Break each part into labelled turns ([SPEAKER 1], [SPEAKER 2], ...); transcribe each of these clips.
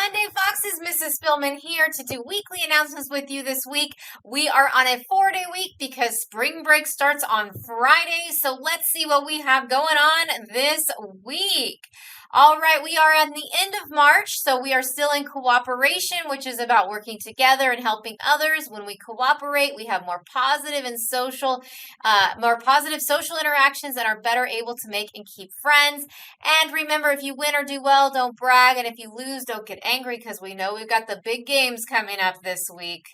[SPEAKER 1] Monday Foxes, Mrs. Spillman here to do weekly announcements with you this week. We are on a 4-day week because spring break starts on Friday. So let's see what we have going on this week. All right, we are at the end of March, so we are still in cooperation, which is about working together and helping others. When we cooperate, we have more positive social interactions and are better able to make and keep friends. And remember, if you win or do well, don't brag, and if you lose, don't get angry, because we know we've got the big games coming up this week.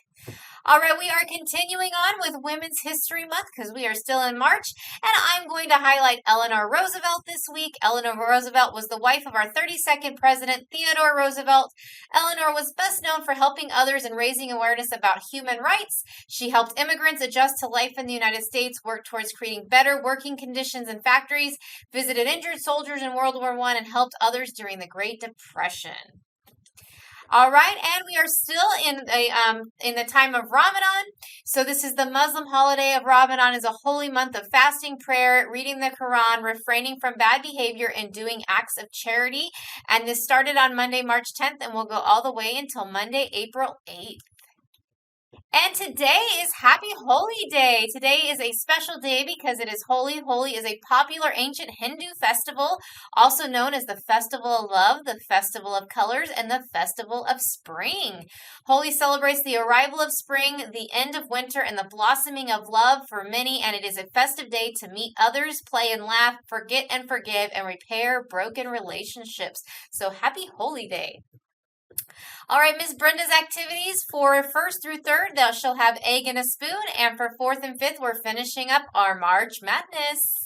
[SPEAKER 1] All right, we are continuing on with Women's History Month because we are still in March, and I'm going to highlight Eleanor Roosevelt this week. Eleanor Roosevelt was the wife of our 32nd President, Theodore Roosevelt. Eleanor was best known for helping others and raising awareness about human rights. She helped immigrants adjust to life in the United States, worked towards creating better working conditions in factories, visited injured soldiers in World War I, and helped others during the Great Depression. All right, and we are still in the time of Ramadan. So this is the Muslim holiday of Ramadan. Is a holy month of fasting, prayer, reading the Quran, refraining from bad behavior, and doing acts of charity. And this started on Monday, March 10th, and will go all the way until Monday, April 8th. And today is Happy Holi Day. Today is a special day because it is Holi. Holi is a popular ancient Hindu festival, also known as the Festival of Love, the Festival of Colors, and the Festival of Spring. Holi celebrates the arrival of spring, the end of winter, and the blossoming of love for many, and it is a festive day to meet others, play and laugh, forget and forgive, and repair broken relationships. So Happy Holi Day. All right, Miss Brenda's activities for 1st through 3rd, she'll have egg and a spoon. And for 4th and 5th, we're finishing up our March Madness.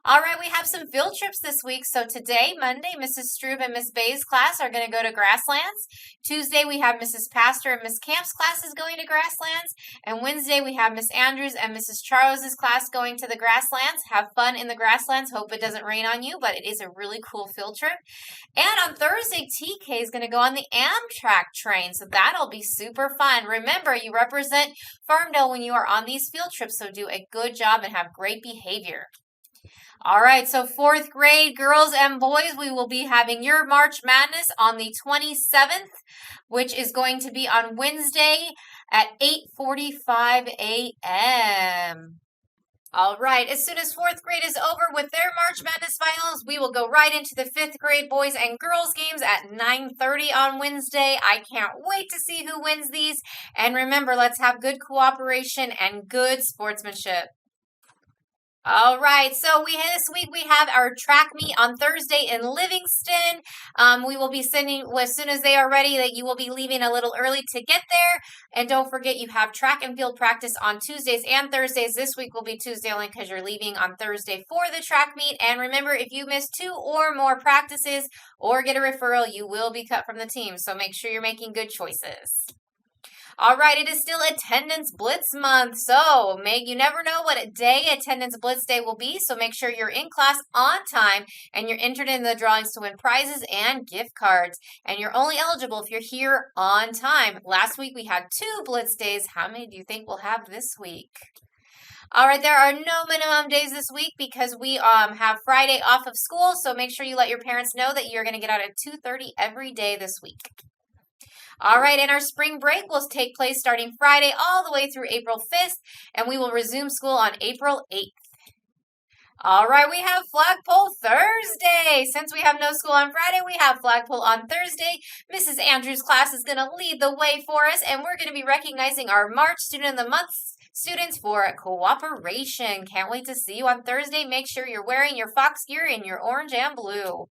[SPEAKER 1] All right, we have some field trips this week. So today, Monday, Mrs. Strube and Miss Bay's class are going to go to Grasslands. Tuesday, we have Mrs. Pastor and Miss Camp's classes going to Grasslands. And Wednesday, we have Miss Andrews and Mrs. Charles's class going to the Grasslands. Have fun in the Grasslands. Hope it doesn't rain on you, but it is a really cool field trip. And on Thursday, TK is going to go on the Amtrak train. So that'll be super fun. Remember, you represent Farmdale when you are on these field trips. So do a good job and have great behavior. All right, so 4th grade girls and boys, we will be having your March Madness on the 27th, which is going to be on Wednesday at 8:45 a.m. All right, as soon as 4th grade is over with their March Madness finals, we will go right into the 5th grade boys and girls games at 9:30 on Wednesday. I can't wait to see who wins these. And remember, let's have good cooperation and good sportsmanship. All right, so this week we have our track meet on Thursday in Livingston. We will be sending, as soon as they are ready, that you will be leaving a little early to get there. And don't forget, you have track and field practice on Tuesdays and Thursdays. This week will be Tuesday only because you're leaving on Thursday for the track meet. And remember, if you miss 2 or more practices or get a referral, you will be cut from the team. So make sure you're making good choices. All right, it is still Attendance Blitz Month, so you never know what day Attendance Blitz Day will be, so make sure you're in class on time and you're entered in the drawings to win prizes and gift cards. And you're only eligible if you're here on time. Last week we had 2 Blitz Days. How many do you think we'll have this week? All right, there are no minimum days this week because we have Friday off of school, so make sure you let your parents know that you're going to get out at 2:30 every day this week. All right, and our spring break will take place starting Friday all the way through April 5th, and we will resume school on April 8th. All right, we have Flagpole Thursday. Since we have no school on Friday, we have Flagpole on Thursday. Mrs. Andrews' class is going to lead the way for us, and we're going to be recognizing our March Student of the Month students for cooperation. Can't wait to see you on Thursday. Make sure you're wearing your fox gear in your orange and blue.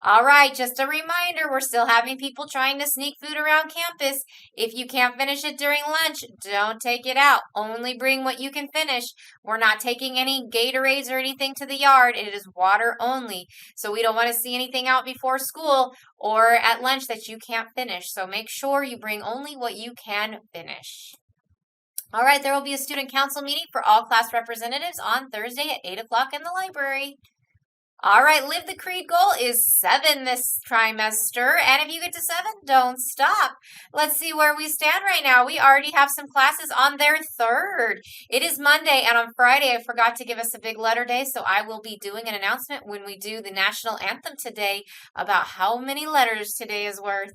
[SPEAKER 1] All right, just a reminder, we're still having people trying to sneak food around campus. If you can't finish it during lunch, don't take it out. Only bring what you can finish. We're not taking any Gatorades or anything to the yard. It is water only. So we don't want to see anything out before school or at lunch that you can't finish. So make sure you bring only what you can finish. All right, there will be a student council meeting for all class representatives on Thursday at 8 o'clock in the library. All right, Live the Creed goal is 7 this trimester. And if you get to 7, don't stop. Let's see where we stand right now. We already have some classes on their 3rd. It is Monday, and on Friday, I forgot to give us a big letter day, so I will be doing an announcement when we do the national anthem today about how many letters today is worth.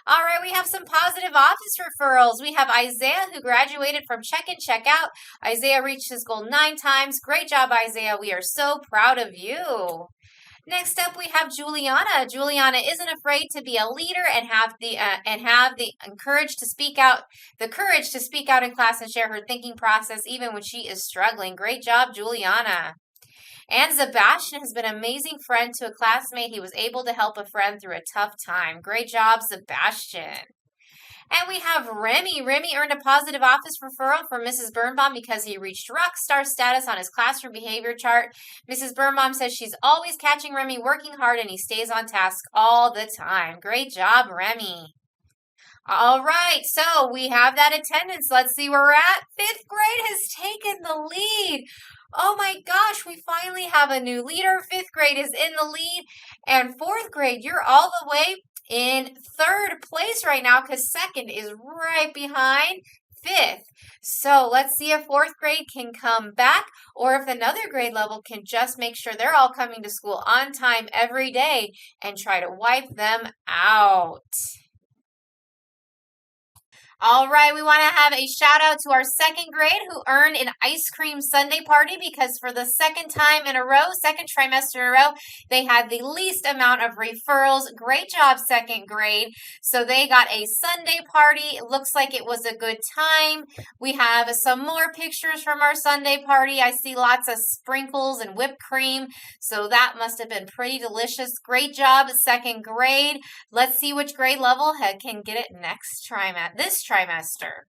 [SPEAKER 1] All right, we have some positive office referrals. We have Isaiah, who graduated from Check In, Check Out. Isaiah reached his goal 9 times. Great job, Isaiah. We are so proud of you. Next up, we have Juliana. Juliana isn't afraid to be a leader and have the courage to speak out in class and share her thinking process even when she is struggling. Great job, Juliana. And Sebastian has been an amazing friend to a classmate. He was able to help a friend through a tough time. Great job, Sebastian. And we have Remy. Remy earned a positive office referral from Mrs. Birnbaum because he reached rock star status on his classroom behavior chart. Mrs. Birnbaum says she's always catching Remy working hard and he stays on task all the time. Great job, Remy. All right, so we have that attendance. Let's see where we're at. 5th grade has taken the lead. Oh my gosh, we finally have a new leader. 5th grade is in the lead. And 4th grade, you're all the way in 3rd place right now because 2nd is right behind 5th. So let's see if 4th grade can come back or if another grade level can just make sure they're all coming to school on time every day and try to wipe them out. All right, we want to have a shout out to our 2nd grade who earned an ice cream sundae party because for the 2nd time in a row, 2nd trimester in a row, they had the least amount of referrals. Great job, 2nd grade. So they got a sundae party. It looks like it was a good time. We have some more pictures from our sundae party. I see lots of sprinkles and whipped cream. So that must have been pretty delicious. Great job, 2nd grade. Let's see which grade level can get it this trimester.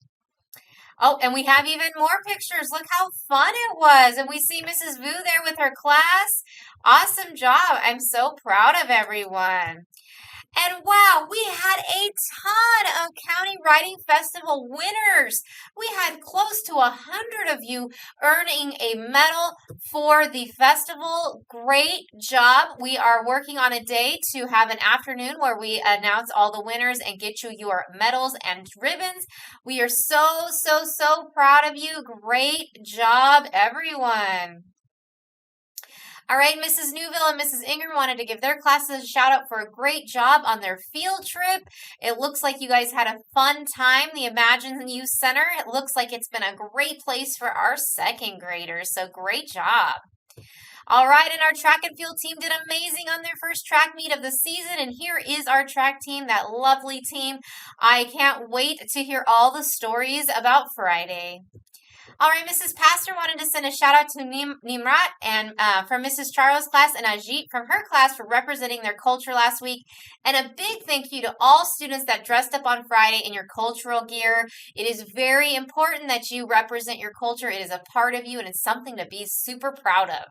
[SPEAKER 1] Oh, and we have even more pictures. Look how fun it was. And we see Mrs. Vu there with her class. Awesome job. I'm so proud of everyone. And wow, we had a ton of County Writing Festival winners. We had close to 100 of you earning a medal for the festival. Great job. We are working on a day to have an afternoon where we announce all the winners and get you your medals and ribbons. We are so proud of you. Great job, everyone. All right, Mrs. Newville and Mrs. Ingram wanted to give their classes a shout out for a great job on their field trip. It looks like you guys had a fun time. The Imagine Youth Center, it looks like it's been a great place for our 2nd graders, so great job. All right, and our track and field team did amazing on their first track meet of the season, and here is our track team, that lovely team. I can't wait to hear all the stories about Friday. All right, Mrs. Pastor wanted to send a shout out to Nimrat and from Mrs. Charles' class and Ajit from her class for representing their culture last week. And a big thank you to all students that dressed up on Friday in your cultural gear. It is very important that you represent your culture. It is a part of you and it's something to be super proud of.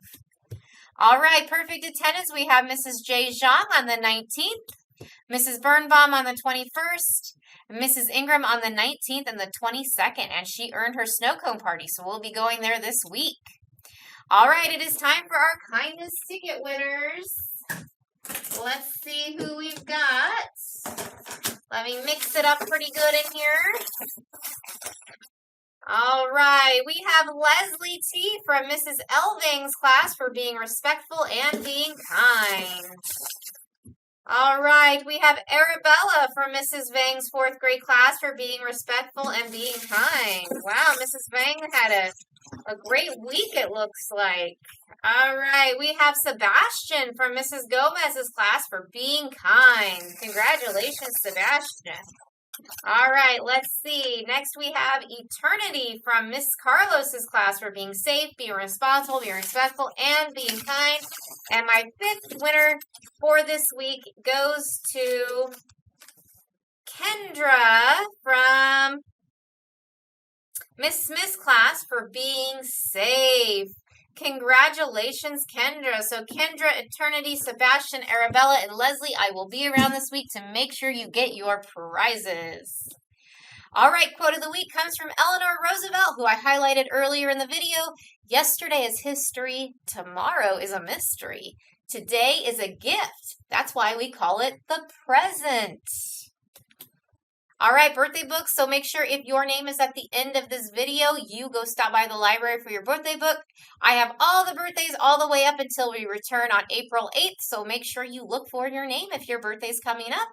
[SPEAKER 1] All right, perfect attendance. We have Mrs. J. Zhang on the 19th, Mrs. Birnbaum on the 21st, Mrs. Ingram on the 19th and the 22nd, and she earned her snow cone party, so we'll be going there this week. All right, it is time for our kindness ticket winners. Let's see who we've got. Let me mix it up pretty good in here. All right, we have Leslie T. from Mrs. Elving's class for being respectful and being kind. All right, we have Arabella from Mrs. Vang's 4th grade class for being respectful and being kind. Wow, Mrs. Vang had a great week, it looks like. All right, we have Sebastian from Mrs. Gomez's class for being kind. Congratulations, Sebastian. All right, let's see. Next we have Eternity from Miss Carlos's class for being safe, being responsible, being respectful, and being kind. And my 5th winner for this week goes to Kendra from Miss Smith's class for being safe. Congratulations, Kendra. So Kendra, Eternity, Sebastian, Arabella, and Leslie, I will be around this week to make sure you get your prizes. All right, quote of the week comes from Eleanor Roosevelt, who I highlighted earlier in the video. Yesterday is history. Tomorrow is a mystery. Today is a gift. That's why we call it the present. All right, birthday books. So make sure if your name is at the end of this video, you go stop by the library for your birthday book. I have all the birthdays all the way up until we return on April 8th. So make sure you look for your name if your birthday's coming up.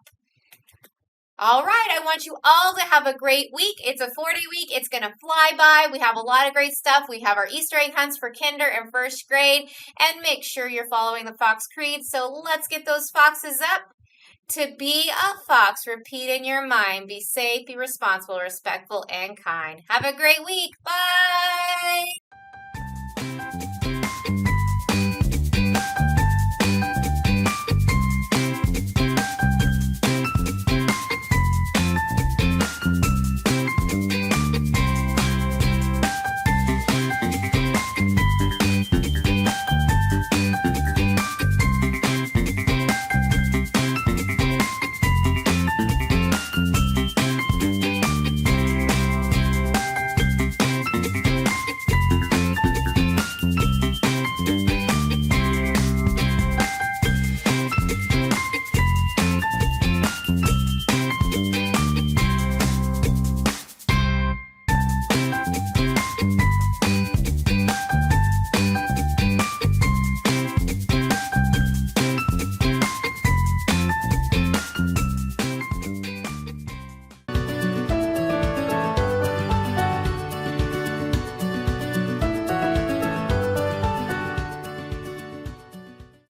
[SPEAKER 1] All right, I want you all to have a great week. It's a 4-day week. It's going to fly by. We have a lot of great stuff. We have our Easter egg hunts for kinder and first grade. And make sure you're following the Fox Creed. So let's get those foxes up. To be a fox, repeat in your mind. Be safe, be responsible, respectful, and kind. Have a great week. Bye.